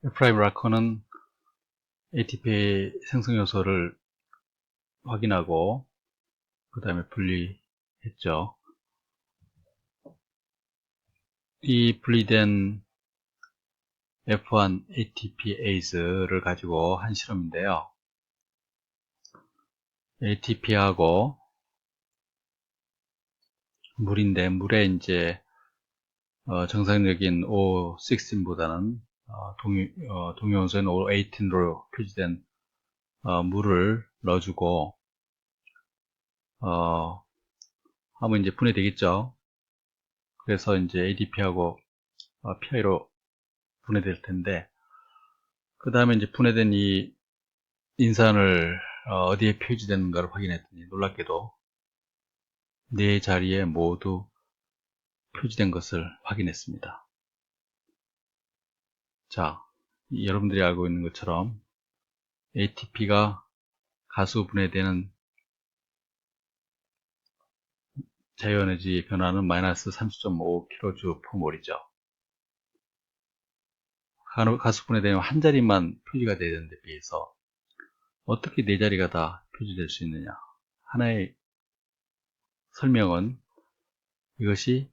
F5 락커는 ATP 생성 요소를 확인하고 그 다음에 분리했죠. 이 분리된 F1 ATPase를 가지고 한 실험인데요. ATP하고 물인데 물에 이제 정상적인 O16보다는 동위원소인 O18로 표시된 물을 넣어주고 하면 이제 분해되겠죠. 그래서 이제 ADP하고 PI로 분해될 텐데 그 다음에 이제 분해된 이 인산을 어디에 표시되는가를 확인했더니 놀랍게도 네 자리에 모두 표시된 것을 확인했습니다. 자, 여러분들이 알고 있는 것처럼 ATP가 가수 분해되는 자유에너지 변화는 마이너스 30.5kJ/몰이죠. 가수 분해되면 한 자리만 표시가 되야 되는 데 비해서 어떻게 네 자리가 다 표시될 수 있느냐. 하나의 설명은 이것이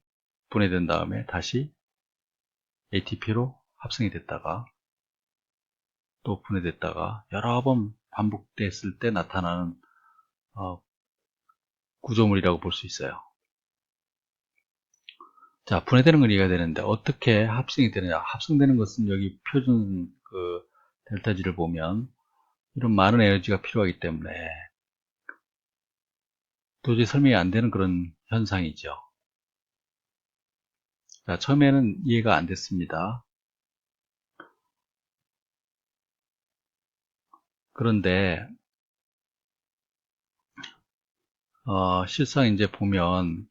분해된 다음에 다시 ATP로 합성이 됐다가 또 분해됐다가 여러 번 반복됐을 때 나타나는 구조물이라고 볼 수 있어요. 자, 분해되는 건 이해가 되는데 어떻게 합성이 되느냐. 합성되는 것은 여기 표준 그 델타 G를 보면 이런 많은 에너지가 필요하기 때문에 도저히 설명이 안 되는 그런 현상이죠. 자, 처음에는 이해가 안 됐습니다. 그런데 실상 이제 보면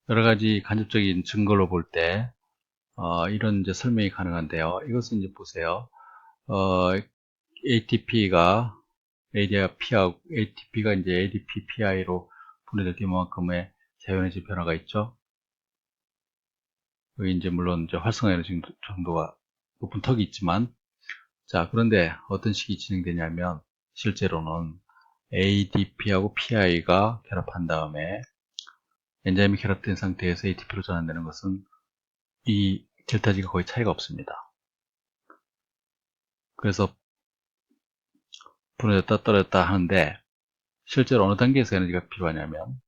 여러 가지 간접적인 증거로 볼 때 이런 이제 설명이 가능한데요. 이것은 이제 보세요. ATP가 ATP가 이제 ADP PI로 분해될 때만큼의 자유에너지 변화가 있죠. 여기 이제 물론 이제 활성화 에너지 정도가 높은 턱이 있지만, 자, 그런데 어떤 식이 진행되냐면 실제로는 ADP하고 PI가 결합한 다음에 엔자임이 결합된 상태에서 ATP로 전환되는 것은 이 델타 G가 거의 차이가 없습니다. 그래서 분해졌다 떨어졌다 하는데 실제로 어느 단계에서 에너지가 필요하냐면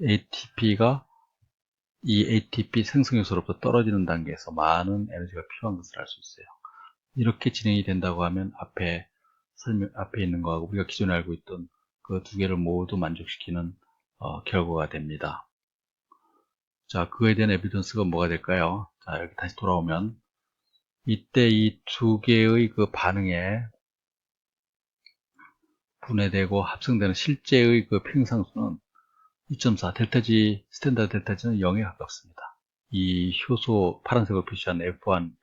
ATP가 이 ATP 생성요소로부터 떨어지는 단계에서 많은 에너지가 필요한 것을 알 수 있어요. 이렇게 진행이 된다고 하면 앞에 있는 거하고 우리가 기존에 알고 있던 그 두 개를 모두 만족시키는 결과가 됩니다. 자, 그거에 대한 에비던스가 뭐가 될까요? 자, 여기 다시 돌아오면 이때 이 두 개의 그 반응에 분해되고 합성되는 실제의 그 평상수는 2.4 델타G 스탠다드 델타G는 0에 가깝습니다. 이 효소 파란색으로 표시한 F1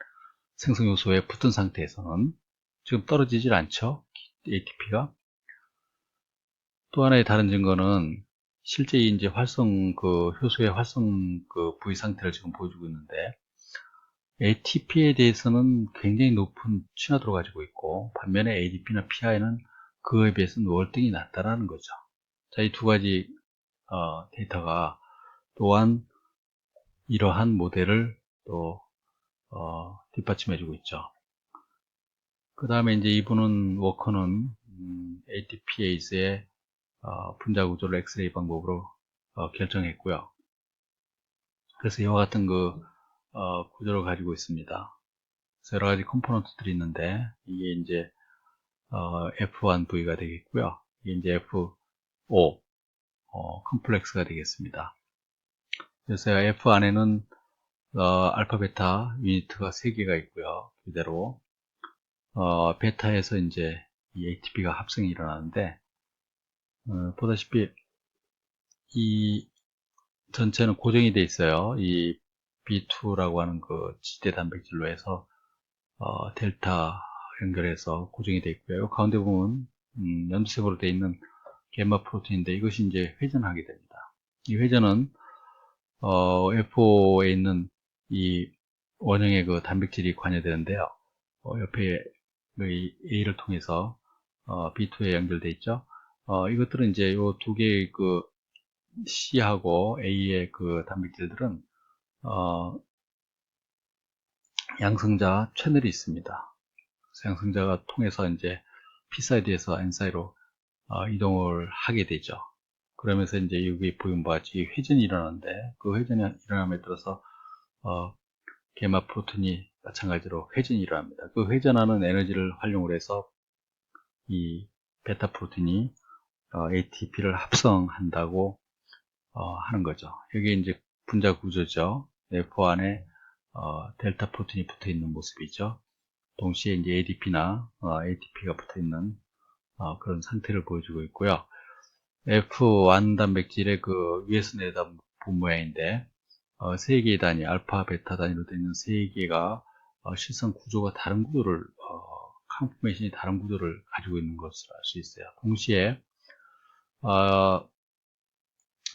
생성 요소에 붙은 상태에서는 지금 떨어지질 않죠. ATP가. 또 하나의 다른 증거는 실제 이제 효소의 활성 그 부위 상태를 지금 보여주고 있는데 ATP에 대해서는 굉장히 높은 친화도를 가지고 있고 반면에 ADP나 PI는 그거에 비해서는 월등히 낮다라는 거죠. 자, 이 두 가지 데이터가 또한 이러한 모델을 또 뒷받침해주고 있죠. 그 다음에 이제 이분은 워커는 ATPase의 분자 구조를 엑스레이 방법으로 결정했고요. 그래서 이와 같은 그 구조를 가지고 있습니다. 그래서 여러 가지 컴포넌트들이 있는데 이게 이제 F1V가 되겠고요. 이게 이제 F5 컴플렉스가 되겠습니다. 그래서 F 안에는 알파, 베타 유니트가 3개가 있고요. 그대로 베타에서 이제 이 ATP가 합성이 일어나는데 보다시피 이 전체는 고정이 되어 있어요. 이 B2라고 하는 그 지대 단백질로 해서 델타 연결해서 고정이 되어 있고요. 가운데 보면 연두색으로 되어 있는 겜마 프로틴인데 이것이 이제 회전하게 됩니다. 이 회전은 F5에 있는 이 원형의 그 단백질이 관여되는데요. 옆에 이 A를 통해서 B2에 연결돼 있죠. 이것들은 이제 요 두 개의 그 C하고 A의 그 단백질들은 양성자 채널이 있습니다. 그래서 양성자가 통해서 이제 P 사이드에서 N 사이로 이동을 하게 되죠. 그러면서 이제 여기 보인 바와 같이 회전이 일어나는데, 그 회전이 일어남에 따라서 게마 프로틴이 마찬가지로 회전이 일어납니다. 그 회전하는 에너지를 활용을 해서 이 베타 프로틴이 ATP를 합성한다고 하는 거죠. 여기 이제 분자 구조죠. F 안에 델타 프로틴이 붙어 있는 모습이죠. 동시에 이제 ADP나 ATP가 붙어 있는 그런 상태를 보여주고 있고요. F1 단백질의 그 위에서 내려다 본 모양인데, 세 개의 단위, 알파, 베타 단위로 되어 있는 세 개가 실상 구조가 다른 구조를, 컨포메이션이 다른 구조를 가지고 있는 것을 알 수 있어요. 동시에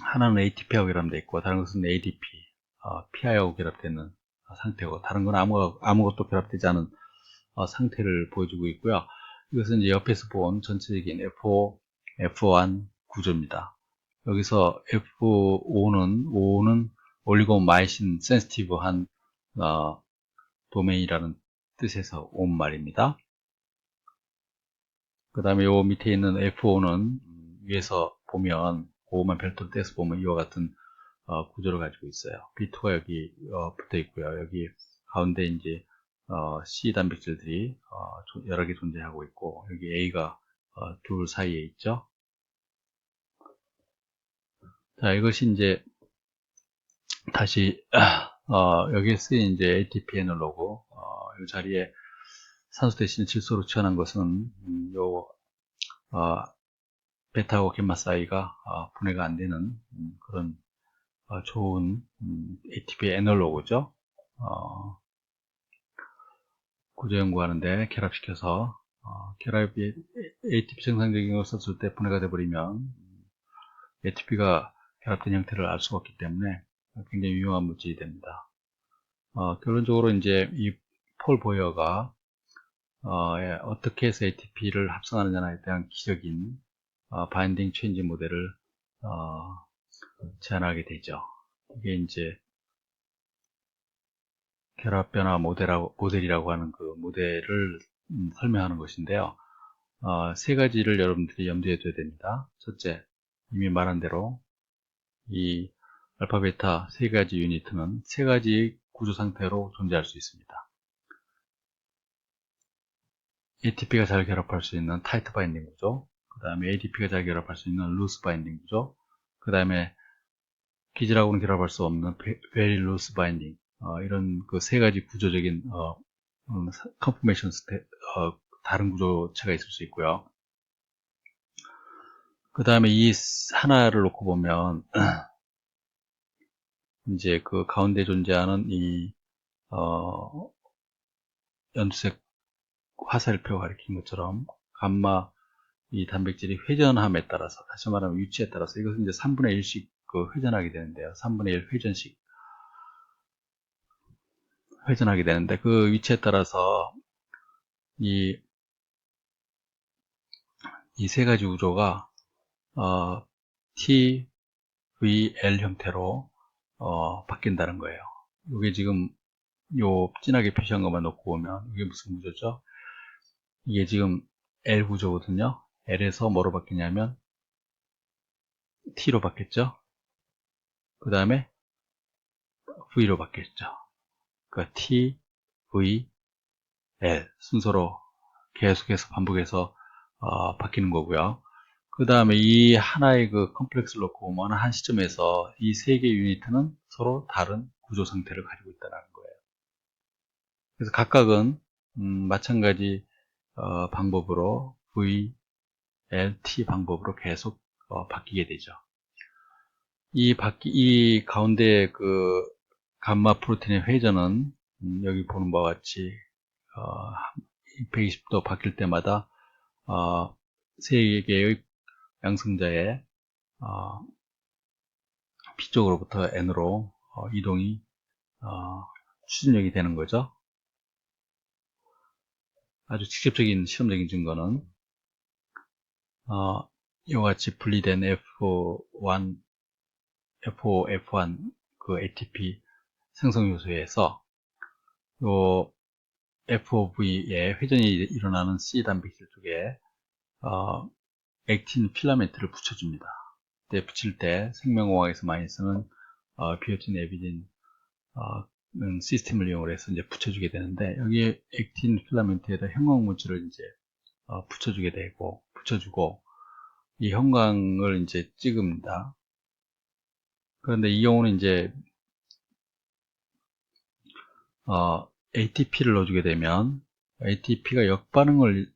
하나는 ATP하고 결합되어 있고, 다른 것은 ADP, PI하고 결합되는 상태고, 다른 건 아무것도 결합되지 않은 상태를 보여주고 있고요. 이것은 이제 옆에서 본 전체적인 F1 구조입니다. 여기서 F5는 올리고마이신 센시티브한 도메인이라는 뜻에서 온 말입니다. 그 다음에 요 밑에 있는 F5는 위에서 보면, 그것만 별도로 떼서 보면 이와 같은 구조를 가지고 있어요. B2가 여기 붙어 있고요. 여기 가운데 이제 C 단백질들이 여러 개 존재하고 있고, 여기 A가 둘 사이에 있죠. 자, 이것이 이제 다시 여기에 쓰인 이제 ATP 에너로그, 이 자리에 산소 대신 질소로 취하는 것은 요 베타하고 감마 사이가 분해가 안 되는 그런 좋은 ATP 에너로그죠. 구조 연구하는데 결합시켜서 결합이 ATP 정상적인 걸 썼을 때 분해가 돼버리면 ATP가 결합된 형태를 알 수가 없기 때문에 굉장히 유용한 물질이 됩니다. 결론적으로 이제 이 폴 보여가 어떻게 해서 ATP를 합성하느냐에 대한 기적인 바인딩 체인지 모델을 제안하게 되죠. 이게 이제 결합 변화 모델이라고 하는 그 모델을 설명하는 것인데요. 세 가지를 여러분들이 염두에 둬야 됩니다. 첫째, 이미 말한 대로 이 알파, 베타 세 가지 유니트는 세 가지 구조 상태로 존재할 수 있습니다. ATP가 잘 결합할 수 있는 타이트 바인딩 구조, 그 다음에 ADP가 잘 결합할 수 있는 루스 바인딩 구조, 그 다음에 기질하고는 결합할 수 없는 베리 루스 바인딩, 이런 그 세 가지 구조적인 컨포메이션 다른 구조체가 있을 수 있고요. 그 다음에 이 하나를 놓고 보면 이제 그 가운데 존재하는 이 연두색 화살표 가리킨 것처럼 감마 이 단백질이 회전함에 따라서, 다시 말하면 위치에 따라서, 이것은 이제 3분의 1씩 그 회전하게 되는데요. 3분의 1 회전씩 회전하게 되는데, 그 위치에 따라서 이 세 가지 구조가 T, V, L 형태로 바뀐다는 거예요. 이게 지금 요 진하게 표시한 것만 놓고 보면 이게 무슨 구조죠? 이게 지금 L 구조거든요. L에서 뭐로 바뀌냐면 T로 바뀌었죠. 그 다음에 V로 바뀌었죠. 그러니까 T, V, L 순서로 계속해서 반복해서 바뀌는 거고요. 그 다음에 이 하나의 그 컴플렉스를 놓고 보면 한 시점에서 이 세 개의 유니트는 서로 다른 구조 상태를 가지고 있다는 거예요. 그래서 각각은 마찬가지 방법으로 V, L, T 방법으로 계속 바뀌게 되죠. 이 가운데 그 감마 프로틴의 회전은 여기 보는 바와 같이 120도 바뀔 때마다 세 개의 양성자의 P 쪽으로부터 N으로 이동이 추진력이 되는 거죠. 아주 직접적인 실험적인 증거는 이와 같이 분리된 F1, F5, F1 그 ATP 생성 요소에서 요 FOV에 회전이 일어나는 C 단백질 쪽에 액틴 필라멘트를 붙여줍니다. 그때 붙일 때 생명공학에서 많이 쓰는 비오틴 에비딘 시스템을 이용해서 이제 붙여주게 되는데, 여기에 액틴 필라멘트에다 형광물질을 이제 붙여주고 이 형광을 이제 찍습니다. 그런데 이 경우는 이제 ATP를 넣어주게 되면 ATP가 역반응으로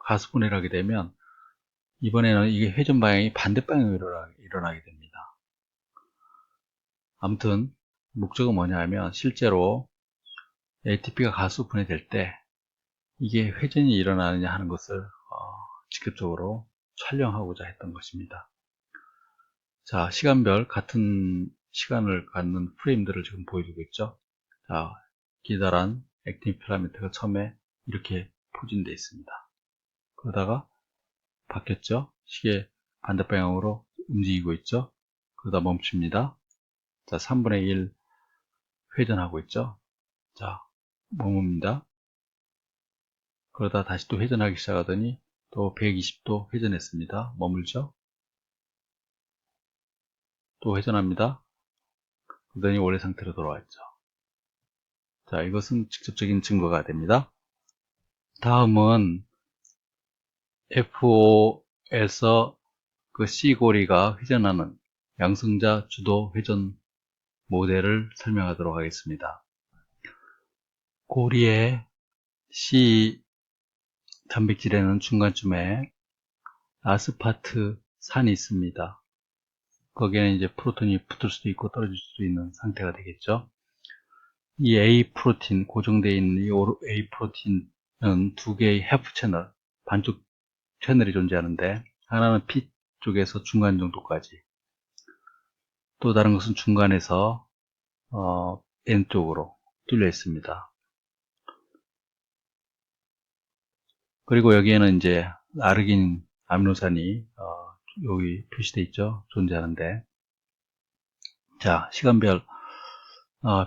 가스 분해를 하게 되면 이번에는 이게 회전 방향이 반대 방향으로 일어나게 됩니다. 아무튼 목적은 뭐냐 하면, 실제로 ATP가 가스 분해될 때 이게 회전이 일어나느냐 하는 것을 직접적으로 촬영하고자 했던 것입니다. 자, 시간별 같은 시간을 갖는 프레임들을 지금 보여주고 있죠. 자, 기다란 액틴 필라멘트가 처음에 이렇게 포진되어 있습니다. 그러다가 바뀌었죠. 시계 반대 방향으로 움직이고 있죠. 그러다 멈춥니다. 자, 3분의 1 회전하고 있죠. 자, 머뭅니다. 그러다 다시 또 회전하기 시작하더니 또 120도 회전했습니다. 머물죠. 또 회전합니다. 그러더니 원래 상태로 돌아왔죠. 자, 이것은 직접적인 증거가 됩니다. 다음은 F5에서 그 C고리가 회전하는 양성자 주도 회전 모델을 설명하도록 하겠습니다. 고리의 C 단백질에는 중간쯤에 아스파트산이 있습니다. 거기에는 이제 프로톤이 붙을 수도 있고 떨어질 수도 있는 상태가 되겠죠. 이 A 프로틴, 고정되어 있는 이 A 프로틴은 두 개의 해프 채널, 반쪽 채널이 존재하는데, 하나는 P 쪽에서 중간 정도까지, 또 다른 것은 중간에서 N 쪽으로 뚫려 있습니다. 그리고 여기에는 이제 아르기닌 아미노산이 여기 표시되어 있죠. 존재하는데, 자, 시간별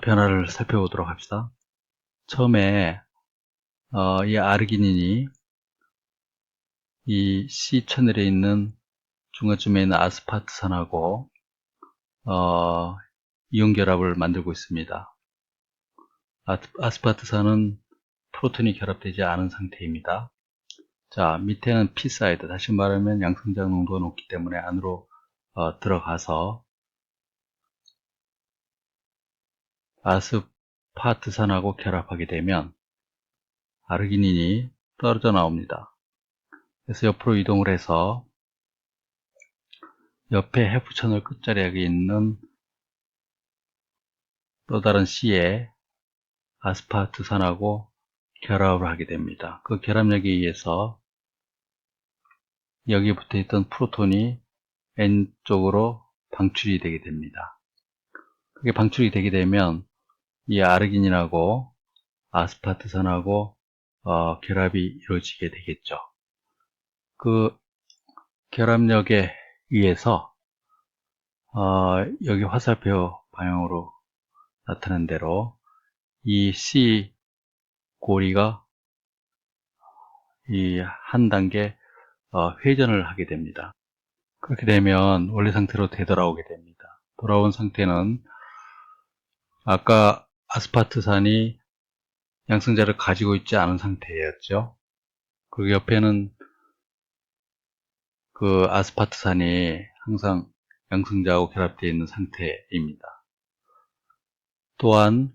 변화를 살펴보도록 합시다. 처음에 이 아르기닌이 이 C 채널에 있는 중간쯤에 있는 아스파트산하고 이온 결합을 만들고 있습니다. 아스파트산은 프로톤이 결합되지 않은 상태입니다. 자, 밑에는 P 사이드, 다시 말하면 양성장 농도가 높기 때문에 안으로 들어가서 아스파트산하고 결합하게 되면 아르기닌이 떨어져 나옵니다. 그래서 옆으로 이동을 해서 옆에 해프 채널 끝자리에 있는 또 다른 C에 아스파트산하고 결합을 하게 됩니다. 그 결합력에 의해서 여기 붙어 있던 프로톤이 N 쪽으로 방출이 되게 됩니다. 그게 방출이 되게 되면 이 아르기닌하고 아스파트산하고 결합이 이루어지게 되겠죠. 그 결합력에 의해서 여기 화살표 방향으로 나타난 대로 이 C 고리가 이 한 단계 회전을 하게 됩니다. 그렇게 되면 원래 상태로 되돌아오게 됩니다. 돌아온 상태는 아까 아스파트산이 양성자를 가지고 있지 않은 상태였죠. 그리고 옆에는 그 아스파트산이 항상 양성자하고 결합되어 있는 상태입니다. 또한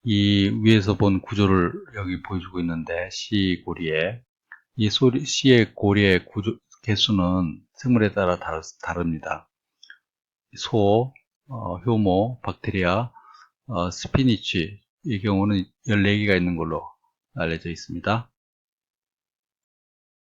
이 위에서 본 구조를 여기 보여주고 있는데, C 고리에 이 C의 고리의 개수는 생물에 따라 다릅니다. 소, 효모, 박테리아, 스피니치 이 경우는 14개가 있는 걸로 알려져 있습니다.